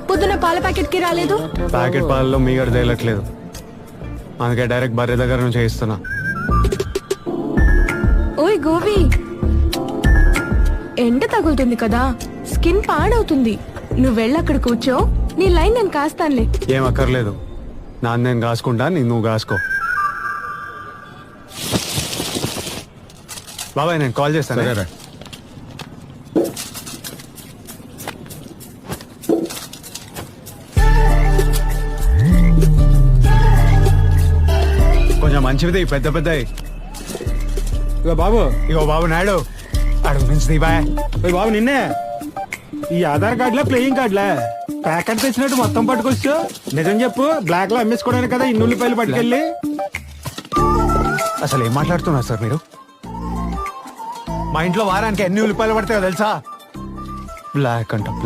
పొద్దున పాల ప్యాకెట్ కి రాలేదు. ప్యాకెట్ పాలలో మీగడ తేలట్లేదు, అందుకే డైరెక్ట్ బర్రె దగ్గర నుంచి చేయిస్తున్నా. ఓయ్ గోపి, ఎండ తగులుతుంది కదా, స్కిన్ పాడవుతుంది. నువ్వు వెళ్ళి అక్కడ కూర్చో, నీ లైన్ నేను కాస్తానులే. ఏం అక్కర్లేదు, నాన్న నేను కాసుకుంటా, నువ్వు కాసుకో. బాబాయ్ నేను కాల్ చేస్తాను. కొంచెం మంచిది, పెద్ద పెద్ద. ఇగో బాబు, ఇగో బాబు నాయుడు, అడుగు నుంచి బాయ్. బాబు నిన్నే ఈ ఆధార్ కార్డులా ప్లేయింగ్ కార్డులా ప్యాకెట్ తెచ్చినట్టు మొత్తం పట్టుకొచ్చు. నిజం చెప్పు, బ్లాక్ లో అమ్మేసుకోవడానికి కదా ఇన్ని ఉల్లిపాయలు పట్టుకెళ్ళి. అసలు ఏం మాట్లాడుతున్నారు సార్ మీరు? మా ఇంట్లో వారానికి ఎన్ని ఉల్లిపాయలు పడతాయో తెలుసా? బ్లాక్ అంట.